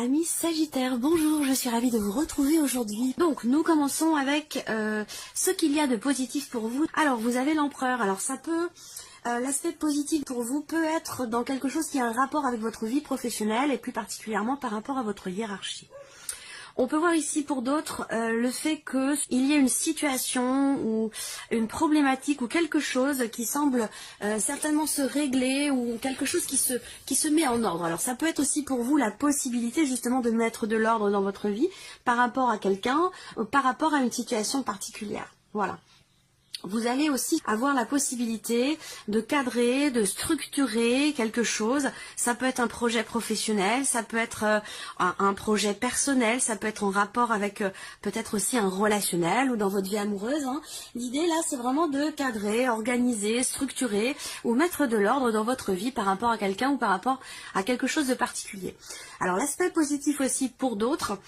Amis Sagittaires, bonjour, je suis ravie de vous retrouver aujourd'hui. Donc nous commençons avec ce qu'il y a de positif pour vous. Alors vous avez l'empereur, alors ça peut... L'aspect positif pour vous peut être dans quelque chose qui a un rapport avec votre vie professionnelle et plus particulièrement par rapport à votre hiérarchie. On peut voir ici pour d'autres le fait qu'il y ait une situation ou une problématique ou quelque chose qui semble certainement se régler ou quelque chose qui se met en ordre. Alors ça peut être aussi pour vous la possibilité justement de mettre de l'ordre dans votre vie par rapport à quelqu'un ou par rapport à une situation particulière. Voilà. Vous allez aussi avoir la possibilité de cadrer, de structurer quelque chose. Ça peut être un projet professionnel, ça peut être un projet personnel, ça peut être en rapport avec peut-être aussi un relationnel ou dans votre vie amoureuse. Hein. L'idée là, c'est vraiment de cadrer, organiser, structurer ou mettre de l'ordre dans votre vie par rapport à quelqu'un ou par rapport à quelque chose de particulier. Alors l'aspect positif aussi pour d'autres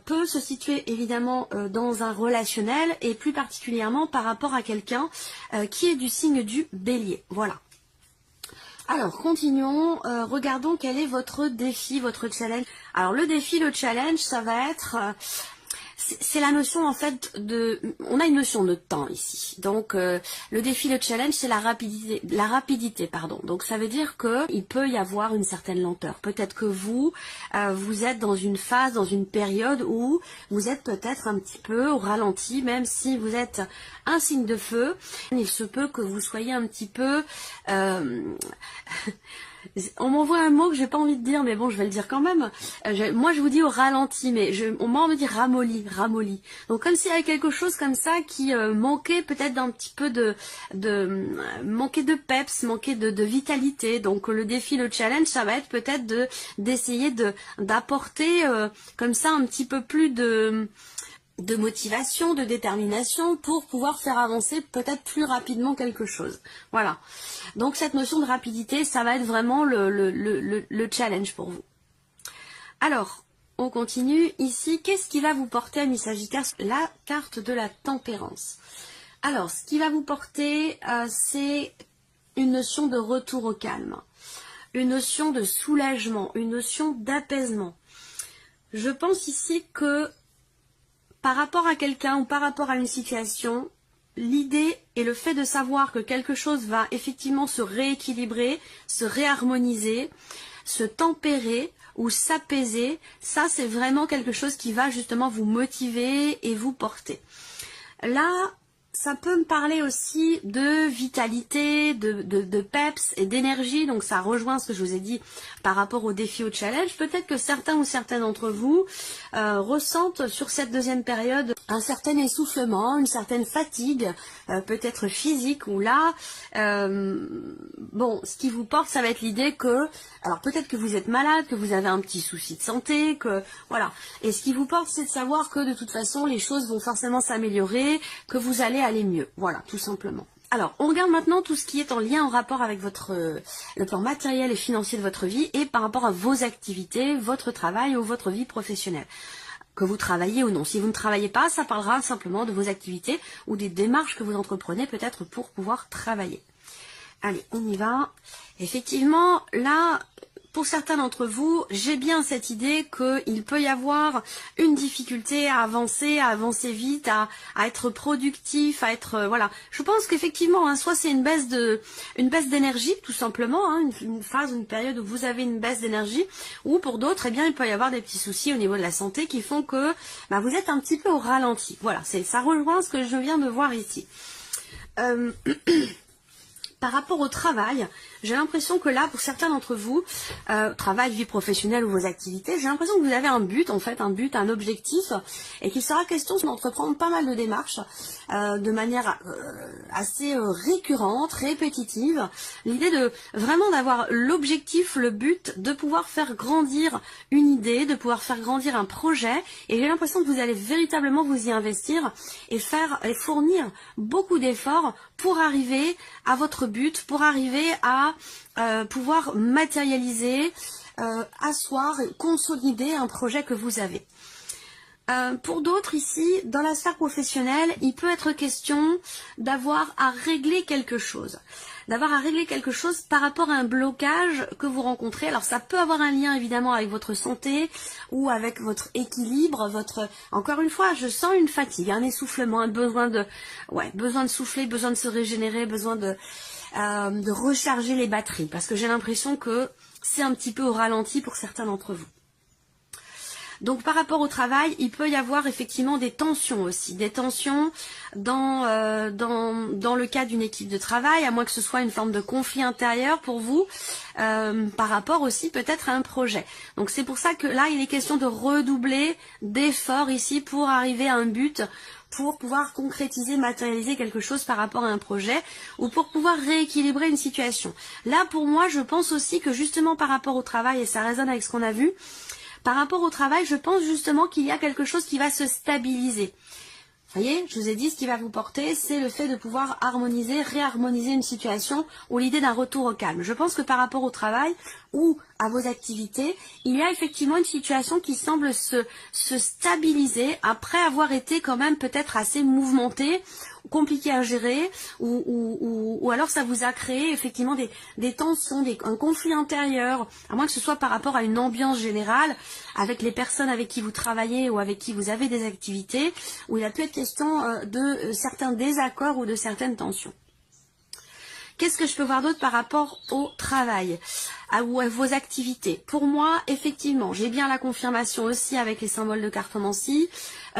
peut se situer évidemment dans un relationnel et plus particulièrement par rapport à quelqu'un qui est du signe du Bélier. Voilà. Alors continuons, regardons quel est votre défi, votre challenge. Alors le défi, le challenge, ça va être... c'est la notion en fait de... On a une notion de temps ici. Donc le défi, le challenge, c'est la rapidité, pardon. Donc ça veut dire qu'il peut y avoir une certaine lenteur. Peut-être que vous êtes dans une phase, dans une période où vous êtes peut-être un petit peu au ralenti, même si vous êtes un signe de feu. Il se peut que vous soyez un petit peu... On m'envoie un mot que j'ai pas envie de dire, mais bon, je vais le dire quand même. Moi, je vous dis au ralenti, mais on m'a envie de dire ramolli. Donc, comme s'il y avait quelque chose comme ça qui manquait peut-être d'un petit peu manquait de peps, manquait de vitalité. Donc, le défi, le challenge, ça va être peut-être d'essayer d'apporter comme ça un petit peu plus de motivation, de détermination pour pouvoir faire avancer peut-être plus rapidement quelque chose. Voilà. Donc cette notion de rapidité, ça va être vraiment le challenge pour vous. Alors, on continue ici. Qu'est-ce qui va vous porter, amis Sagittaires? La carte de la tempérance. Alors, ce qui va vous porter, c'est une notion de retour au calme, une notion de soulagement, une notion d'apaisement. Je pense ici que par rapport à quelqu'un ou par rapport à une situation, l'idée et le fait de savoir que quelque chose va effectivement se rééquilibrer, se réharmoniser, se tempérer ou s'apaiser, ça c'est vraiment quelque chose qui va justement vous motiver et vous porter. Là, ça peut me parler aussi de vitalité, de peps et d'énergie, donc ça rejoint ce que je vous ai dit par rapport au défi, au challenge. Peut-être que certains ou certaines d'entre vous ressentent sur cette deuxième période un certain essoufflement, une certaine fatigue, peut-être physique, ou là, bon, ce qui vous porte, ça va être l'idée que, alors peut-être que vous êtes malade, que vous avez un petit souci de santé, que voilà. Et ce qui vous porte, c'est de savoir que de toute façon, les choses vont forcément s'améliorer, que vous allez aller mieux. Voilà, tout simplement. Alors, on regarde maintenant tout ce qui est en lien, en rapport avec le plan matériel et financier de votre vie et par rapport à vos activités, votre travail ou votre vie professionnelle. Que vous travaillez ou non. Si vous ne travaillez pas, ça parlera simplement de vos activités ou des démarches que vous entreprenez peut-être pour pouvoir travailler. Allez, on y va. Effectivement, là, pour certains d'entre vous, j'ai bien cette idée qu'il peut y avoir une difficulté à avancer vite, à être productif, à être... voilà. Je pense qu'effectivement, hein, soit c'est une baisse d'énergie, tout simplement, hein, une phase, une période où vous avez une baisse d'énergie, ou pour d'autres, eh bien, il peut y avoir des petits soucis au niveau de la santé qui font que vous êtes un petit peu au ralenti. Voilà, ça rejoint ce que je viens de voir ici. Par rapport au travail, j'ai l'impression que là, pour certains d'entre vous, travail, vie professionnelle ou vos activités, j'ai l'impression que vous avez un but, en fait, un objectif, et qu'il sera question d'entreprendre pas mal de démarches de manière assez récurrente, répétitive. L'idée de vraiment d'avoir l'objectif, le but de pouvoir faire grandir une idée, de pouvoir faire grandir un projet, et j'ai l'impression que vous allez véritablement vous y investir et fournir beaucoup d'efforts pour arriver à votre but, pour arriver à pouvoir matérialiser, asseoir et consolider un projet que vous avez. Pour d'autres ici, dans la sphère professionnelle, il peut être question d'avoir à régler quelque chose. D'avoir à régler quelque chose par rapport à un blocage que vous rencontrez. Alors ça peut avoir un lien évidemment avec votre santé ou avec votre équilibre, encore une fois, je sens une fatigue, un essoufflement, un besoin de souffler, besoin de se régénérer, besoin de recharger les batteries. Parce que j'ai l'impression que c'est un petit peu au ralenti pour certains d'entre vous. Donc par rapport au travail, il peut y avoir effectivement des tensions aussi, des tensions dans le cas d'une équipe de travail, à moins que ce soit une forme de conflit intérieur pour vous, par rapport aussi peut-être à un projet. Donc c'est pour ça que là il est question de redoubler d'efforts ici pour arriver à un but, pour pouvoir concrétiser, matérialiser quelque chose par rapport à un projet, ou pour pouvoir rééquilibrer une situation. Là pour moi je pense aussi que justement par rapport au travail, et ça résonne avec ce qu'on a vu, par rapport au travail, je pense justement qu'il y a quelque chose qui va se stabiliser. Vous voyez, je vous ai dit, ce qui va vous porter, c'est le fait de pouvoir harmoniser, réharmoniser une situation ou l'idée d'un retour au calme. Je pense que par rapport au travail ou à vos activités, il y a effectivement une situation qui semble se stabiliser après avoir été quand même peut-être assez mouvementée, compliqué à gérer, ou alors ça vous a créé effectivement des tensions, un conflit intérieur, à moins que ce soit par rapport à une ambiance générale, avec les personnes avec qui vous travaillez ou avec qui vous avez des activités, où il a pu être question de certains désaccords ou de certaines tensions. Qu'est-ce que je peux voir d'autre par rapport au travail ou à vos activités? Pour moi, effectivement, j'ai bien la confirmation aussi avec les symboles de cartomancie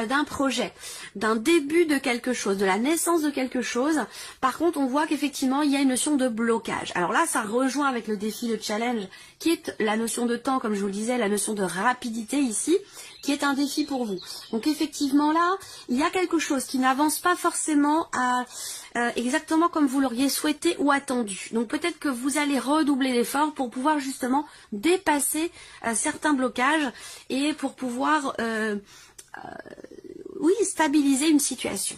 d'un projet, d'un début de quelque chose, de la naissance de quelque chose. Par contre, on voit qu'effectivement, il y a une notion de blocage. Alors là, ça rejoint avec le défi, le challenge, qui est la notion de temps, comme je vous le disais, la notion de rapidité ici, qui est un défi pour vous. Donc effectivement là, il y a quelque chose qui n'avance pas forcément exactement comme vous l'auriez souhaité ou attendu. Donc peut-être que vous allez redoubler l'effort pour pouvoir justement dépasser certains blocages et pour pouvoir stabiliser une situation.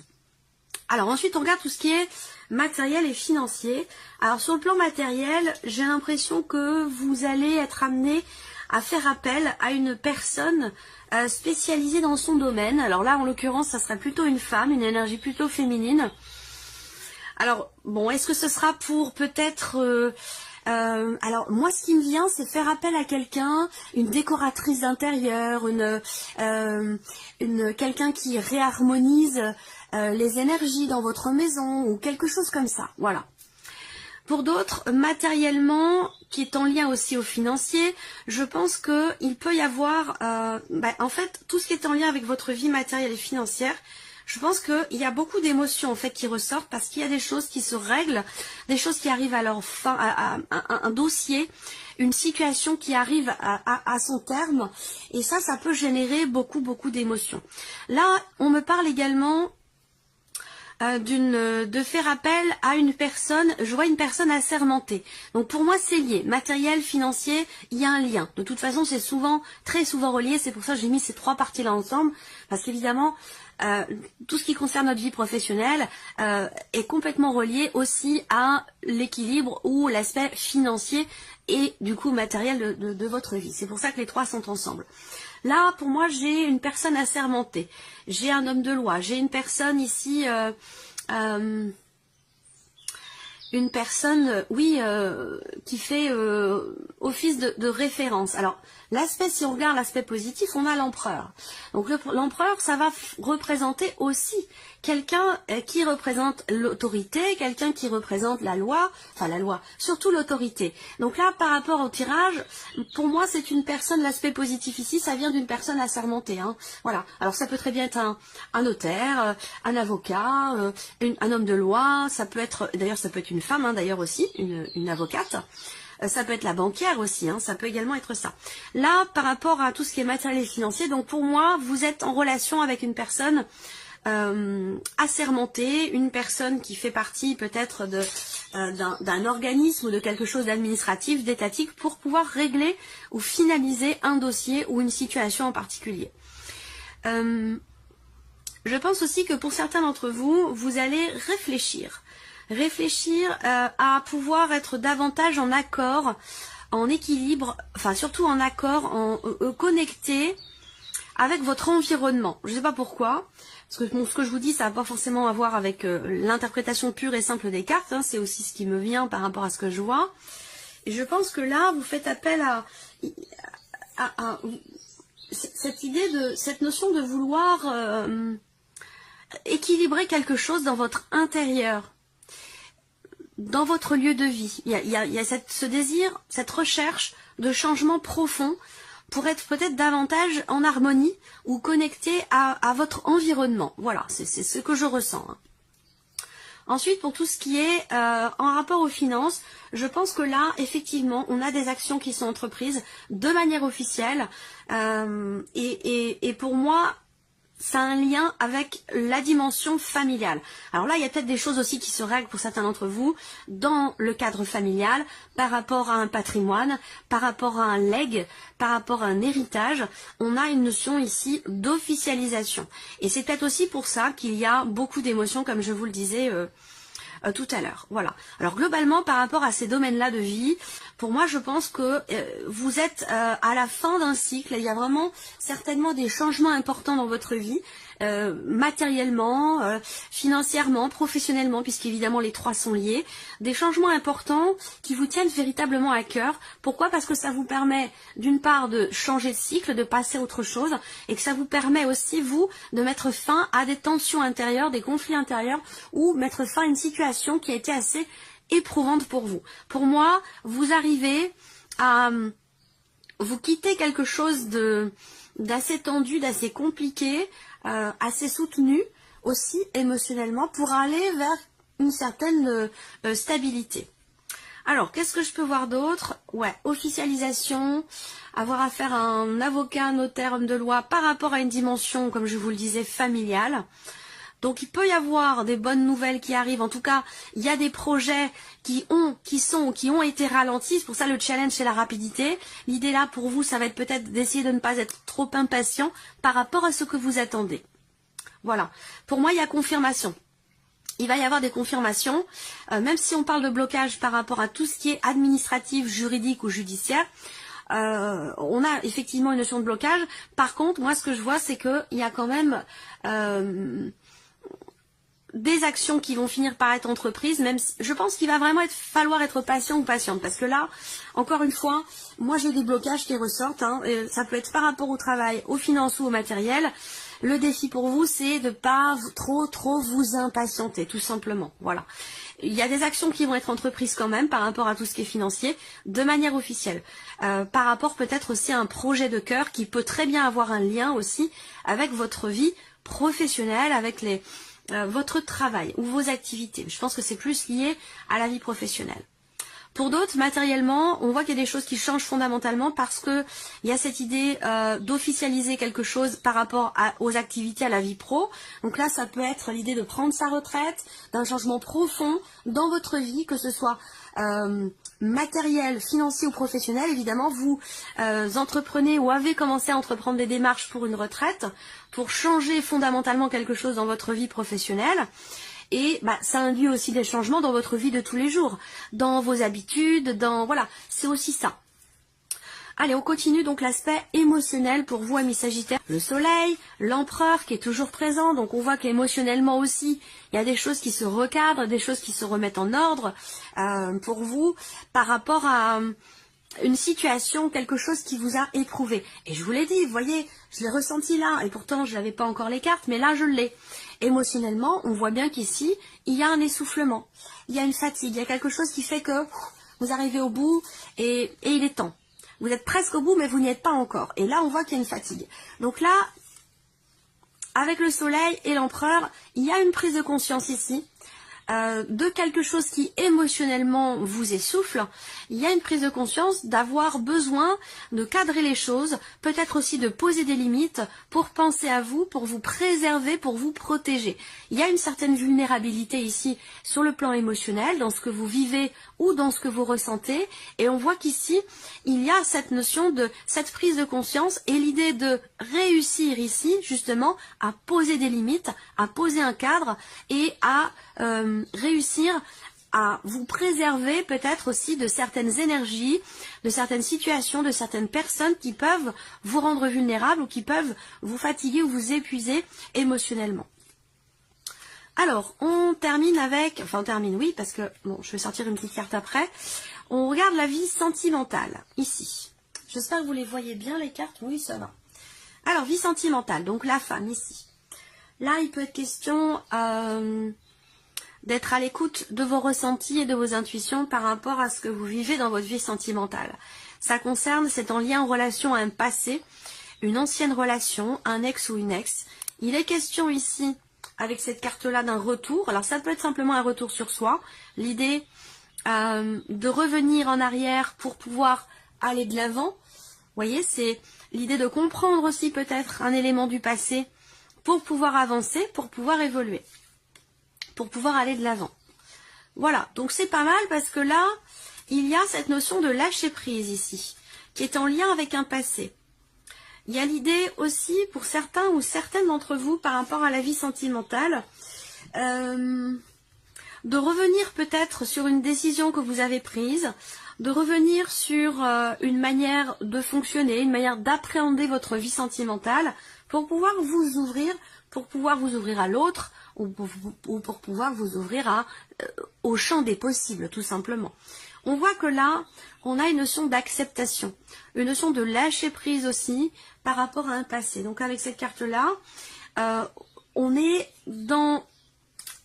Alors ensuite on regarde tout ce qui est matériel et financier. Alors sur le plan matériel, j'ai l'impression que vous allez être amené à faire appel à une personne spécialisée dans son domaine. Alors là en l'occurrence ça serait plutôt une femme, une énergie plutôt féminine. Alors bon, est-ce que ce sera pour peut-être alors moi ce qui me vient c'est faire appel à quelqu'un, une décoratrice d'intérieur, quelqu'un qui réharmonise les énergies dans votre maison ou quelque chose comme ça, voilà. Pour d'autres, matériellement, qui est en lien aussi au financier, je pense qu'il peut y avoir, en fait, tout ce qui est en lien avec votre vie matérielle et financière, je pense qu'il y a beaucoup d'émotions en fait qui ressortent parce qu'il y a des choses qui se règlent, des choses qui arrivent à leur fin, à un dossier, une situation qui arrive à son terme, et ça peut générer beaucoup d'émotions. Là, on me parle également de faire appel à une personne, je vois une personne assermentée. Donc pour moi c'est lié, matériel, financier, il y a un lien. De toute façon c'est très souvent relié, c'est pour ça que j'ai mis ces trois parties là ensemble, parce qu'évidemment tout ce qui concerne notre vie professionnelle est complètement relié aussi à l'équilibre ou l'aspect financier et du coup matériel de votre vie. C'est pour ça que les trois sont ensemble. Là, pour moi, j'ai une personne assermentée, j'ai un homme de loi, j'ai une personne ici, une personne, qui fait office de référence. Alors, l'aspect, si on regarde l'aspect positif, on a l'empereur. Donc l'empereur, ça va représenter aussi quelqu'un qui représente l'autorité, quelqu'un qui représente la loi, surtout l'autorité. Donc là, par rapport au tirage, pour moi, c'est une personne, l'aspect positif ici, ça vient d'une personne assermentée. Voilà. Alors ça peut très bien être un notaire, un avocat, un homme de loi, ça peut être une femme, d'ailleurs aussi, une avocate. Ça peut être la banquière aussi, ça peut également être ça. Là, par rapport à tout ce qui est matériel et financier, donc pour moi, vous êtes en relation avec une personne assermentée, une personne qui fait partie peut-être d'un organisme ou de quelque chose d'administratif, d'étatique, pour pouvoir régler ou finaliser un dossier ou une situation en particulier. Je pense aussi que pour certains d'entre vous, vous allez réfléchir à pouvoir être davantage en accord, en équilibre, enfin surtout en accord, connecté avec votre environnement. Je ne sais pas pourquoi, parce que bon, ce que je vous dis, ça n'a pas forcément à voir avec l'interprétation pure et simple des cartes, hein, c'est aussi ce qui me vient par rapport à ce que je vois. Et je pense que là, vous faites appel à cette idée de, cette notion de vouloir équilibrer quelque chose dans votre intérieur, dans votre lieu de vie. Il y a ce désir, cette recherche de changement profond pour être peut-être davantage en harmonie ou connecté à votre environnement. Voilà, c'est ce que je ressens. Hein. Ensuite, pour tout ce qui est en rapport aux finances, je pense que là, effectivement, on a des actions qui sont entreprises de manière officielle. Et pour moi, ça a un lien avec la dimension familiale. Alors là, il y a peut-être des choses aussi qui se règlent pour certains d'entre vous dans le cadre familial, par rapport à un patrimoine, par rapport à un legs, par rapport à un héritage. On a une notion ici d'officialisation. Et c'est peut-être aussi pour ça qu'il y a beaucoup d'émotions, comme je vous le disais tout à l'heure. Voilà. Alors globalement, par rapport à ces domaines-là de vie, pour moi, je pense que vous êtes à la fin d'un cycle. Il y a vraiment certainement des changements importants dans votre vie, matériellement, financièrement, professionnellement, puisqu'évidemment les trois sont liés. Des changements importants qui vous tiennent véritablement à cœur. Pourquoi? Parce que ça vous permet d'une part de changer de cycle, de passer à autre chose, et que ça vous permet aussi, vous, de mettre fin à des tensions intérieures, des conflits intérieurs, ou mettre fin à une situation qui a été assez éprouvante pour vous. Pour moi, vous arrivez à vous quitter quelque chose d'assez tendu, d'assez compliqué, assez soutenu aussi émotionnellement pour aller vers une certaine stabilité. Alors, qu'est-ce que je peux voir d'autre? Ouais, officialisation, avoir affaire à un avocat, un notaire, homme de loi par rapport à une dimension, comme je vous le disais, familiale. Donc il peut y avoir des bonnes nouvelles qui arrivent. En tout cas, il y a des projets qui ont été ralentis. C'est pour ça le challenge, c'est la rapidité. L'idée là pour vous, ça va être peut-être d'essayer de ne pas être trop impatient par rapport à ce que vous attendez. Voilà. Pour moi, il y a confirmation. Il va y avoir des confirmations, même si on parle de blocage par rapport à tout ce qui est administratif, juridique ou judiciaire. On a effectivement une notion de blocage. Par contre, moi, ce que je vois, c'est qu'il y a quand même des actions qui vont finir par être entreprises, même si je pense qu'il va vraiment falloir être patient ou patiente, parce que là, encore une fois, moi j'ai des blocages qui ressortent, hein, ça peut être par rapport au travail, aux finances ou au matériel. Le défi pour vous, c'est de pas trop vous impatienter, tout simplement. Voilà. Il y a des actions qui vont être entreprises quand même par rapport à tout ce qui est financier, de manière officielle. Par rapport peut-être aussi à un projet de cœur qui peut très bien avoir un lien aussi avec votre vie professionnelle, avec votre travail ou vos activités. Je pense que c'est plus lié à la vie professionnelle. Pour d'autres, matériellement, on voit qu'il y a des choses qui changent fondamentalement parce que il y a cette idée d'officialiser quelque chose par rapport aux activités, à la vie pro. Donc là, ça peut être l'idée de prendre sa retraite, d'un changement profond dans votre vie, que ce soit matériel, financier ou professionnel. Évidemment, vous entreprenez ou avez commencé à entreprendre des démarches pour une retraite, pour changer fondamentalement quelque chose dans votre vie professionnelle. Et ça induit aussi des changements dans votre vie de tous les jours, dans vos habitudes, voilà, c'est aussi ça. Allez, on continue donc l'aspect émotionnel pour vous, amis Sagittaires. Le soleil, l'empereur qui est toujours présent, donc on voit qu'émotionnellement aussi, il y a des choses qui se recadrent, des choses qui se remettent en ordre pour vous par rapport à une situation, quelque chose qui vous a éprouvé. Et je vous l'ai dit, vous voyez, je l'ai ressenti là, et pourtant je n'avais pas encore les cartes, mais là je l'ai. Émotionnellement, on voit bien qu'ici, il y a un essoufflement, il y a une fatigue, il y a quelque chose qui fait que vous arrivez au bout et il est temps. Vous êtes presque au bout, mais vous n'y êtes pas encore. Et là, on voit qu'il y a une fatigue. Donc là, avec le soleil et l'empereur, il y a une prise de conscience ici. De quelque chose qui émotionnellement vous essouffle, il y a une prise de conscience d'avoir besoin de cadrer les choses, peut-être aussi de poser des limites pour penser à vous, pour vous préserver, pour vous protéger. Il y a une certaine vulnérabilité ici sur le plan émotionnel, dans ce que vous vivez ou dans ce que vous ressentez, et on voit qu'ici, il y a cette notion de cette prise de conscience et l'idée de réussir ici, justement, à poser des limites, à poser un cadre et à réussir à vous préserver peut-être aussi de certaines énergies, de certaines situations, de certaines personnes qui peuvent vous rendre vulnérable ou qui peuvent vous fatiguer ou vous épuiser émotionnellement. Alors, on termine avec, enfin on termine oui, parce que, bon, je vais sortir une petite carte après. On regarde la vie sentimentale, ici. J'espère que vous les voyez bien les cartes, oui ça va. Alors, vie sentimentale, donc la femme ici. Là, il peut être question d'être à l'écoute de vos ressentis et de vos intuitions par rapport à ce que vous vivez dans votre vie sentimentale. Ça concerne, c'est en lien en relation à un passé, une ancienne relation, un ex ou une ex. Il est question ici, avec cette carte-là, d'un retour. Alors ça peut être simplement un retour sur soi. L'idée de revenir en arrière pour pouvoir aller de l'avant. Vous voyez, c'est l'idée de comprendre aussi peut-être un élément du passé pour pouvoir avancer, pour pouvoir évoluer, pour pouvoir aller de l'avant. Voilà, donc c'est pas mal parce que là, il y a cette notion de lâcher prise ici, qui est en lien avec un passé. Il y a l'idée aussi pour certains ou certaines d'entre vous par rapport à la vie sentimentale, de revenir peut-être sur une décision que vous avez prise, de revenir sur une manière de fonctionner, une manière d'appréhender votre vie sentimentale pour pouvoir vous ouvrir à l'autre ou pour pouvoir vous ouvrir au champ des possibles tout simplement. On voit que là, on a une notion d'acceptation, une notion de lâcher prise aussi par rapport à un passé. Donc avec cette carte-là, on est dans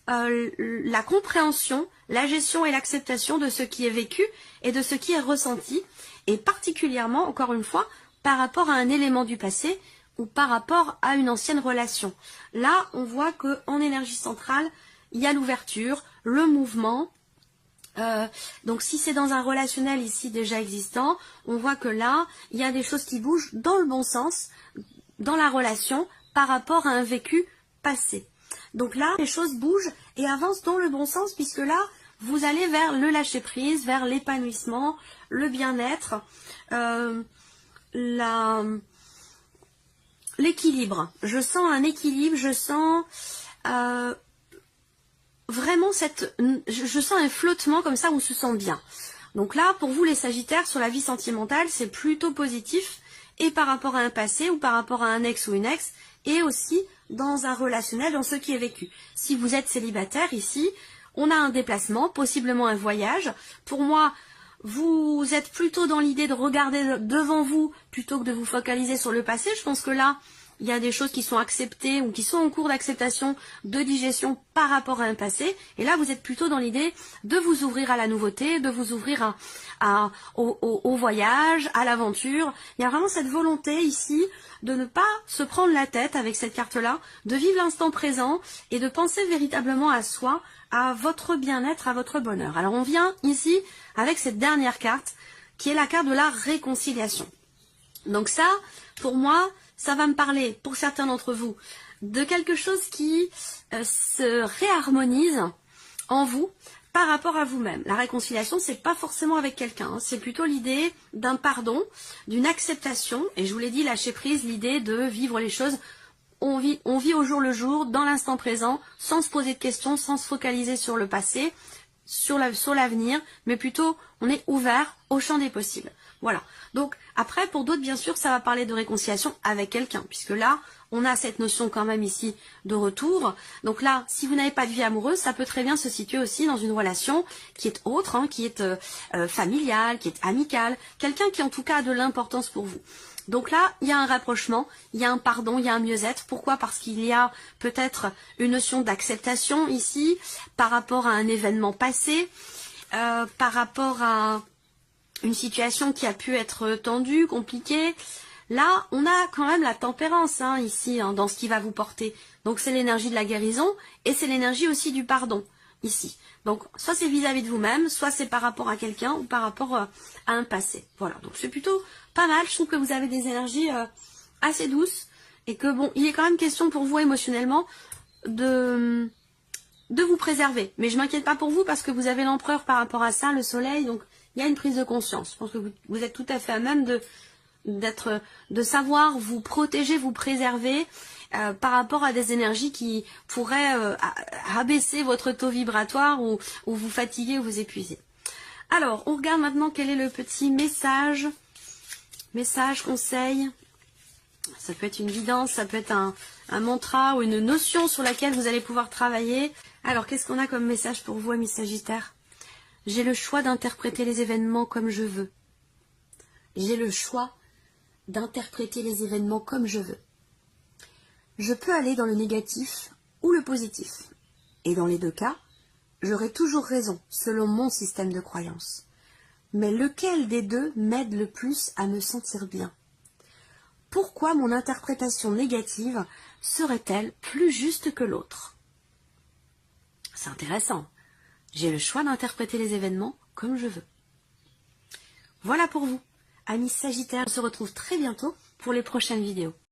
la compréhension, la gestion et l'acceptation de ce qui est vécu et de ce qui est ressenti, et particulièrement, encore une fois, par rapport à un élément du passé ou par rapport à une ancienne relation. Là, on voit qu'en énergie centrale, il y a l'ouverture, le mouvement. Donc si c'est dans un relationnel ici déjà existant, on voit que là, il y a des choses qui bougent dans le bon sens, dans la relation, par rapport à un vécu passé. Donc là, les choses bougent et avancent dans le bon sens, puisque là, vous allez vers le lâcher-prise, vers l'épanouissement, le bien-être, l'équilibre. Je sens un équilibre, je sens vraiment je sens un flottement comme ça où on se sent bien. Donc là, pour vous les Sagittaires, sur la vie sentimentale, c'est plutôt positif, et par rapport à un passé ou par rapport à un ex ou une ex, et aussi dans un relationnel, dans ce qui est vécu. Si vous êtes célibataire ici, on a un déplacement, possiblement un voyage. Pour moi, vous êtes plutôt dans l'idée de regarder devant vous plutôt que de vous focaliser sur le passé. Je pense que là, il y a des choses qui sont acceptées ou qui sont en cours d'acceptation, de digestion par rapport à un passé. Et là, vous êtes plutôt dans l'idée de vous ouvrir à la nouveauté, de vous ouvrir au voyage, à l'aventure. Il y a vraiment cette volonté ici de ne pas se prendre la tête avec cette carte-là, de vivre l'instant présent et de penser véritablement à soi, à votre bien-être, à votre bonheur. Alors on vient ici avec cette dernière carte qui est la carte de la réconciliation. Donc ça, pour moi, ça va me parler, pour certains d'entre vous, de quelque chose qui se réharmonise en vous par rapport à vous-même. La réconciliation, c'est pas forcément avec quelqu'un, hein, c'est plutôt l'idée d'un pardon, d'une acceptation, et je vous l'ai dit, lâcher prise, l'idée de vivre les choses, on vit au jour le jour, dans l'instant présent, sans se poser de questions, sans se focaliser sur le passé, sur l'avenir, mais plutôt on est ouvert au champ des possibles. Voilà. Donc après, pour d'autres, bien sûr, ça va parler de réconciliation avec quelqu'un, puisque là, on a cette notion quand même ici de retour. Donc là, si vous n'avez pas de vie amoureuse, ça peut très bien se situer aussi dans une relation qui est autre, hein, qui est familiale, qui est amicale, quelqu'un qui en tout cas a de l'importance pour vous. Donc là, il y a un rapprochement, il y a un pardon, il y a un mieux-être. Pourquoi? Parce qu'il y a peut-être une notion d'acceptation ici, par rapport à un événement passé, par rapport à une situation qui a pu être tendue, compliquée. Là, on a quand même la tempérance hein, ici, hein, dans ce qui va vous porter. Donc c'est l'énergie de la guérison et c'est l'énergie aussi du pardon, ici. Donc soit c'est vis-à-vis de vous-même, soit c'est par rapport à quelqu'un ou par rapport à un passé. Voilà, donc c'est plutôt pas mal. Je trouve que vous avez des énergies assez douces et que bon, il est quand même question pour vous émotionnellement de vous préserver. Mais je m'inquiète pas pour vous parce que vous avez l'empereur par rapport à ça, le soleil, donc il y a une prise de conscience. Je pense que vous êtes tout à fait à même de savoir vous protéger, vous préserver, par rapport à des énergies qui pourraient abaisser votre taux vibratoire ou vous fatiguer ou vous épuiser. Alors, on regarde maintenant quel est le petit message, conseil. Ça peut être une guidance, ça peut être un mantra ou une notion sur laquelle vous allez pouvoir travailler. Alors, qu'est-ce qu'on a comme message pour vous, amis Sagittaires? J'ai le choix d'interpréter les événements comme je veux. J'ai le choix d'interpréter les événements comme je veux. Je peux aller dans le négatif ou le positif. Et dans les deux cas, j'aurai toujours raison, selon mon système de croyance. Mais lequel des deux m'aide le plus à me sentir bien? Pourquoi mon interprétation négative serait-elle plus juste que l'autre? C'est intéressant. J'ai le choix d'interpréter les événements comme je veux. Voilà pour vous. Amis Sagittaires, on se retrouve très bientôt pour les prochaines vidéos.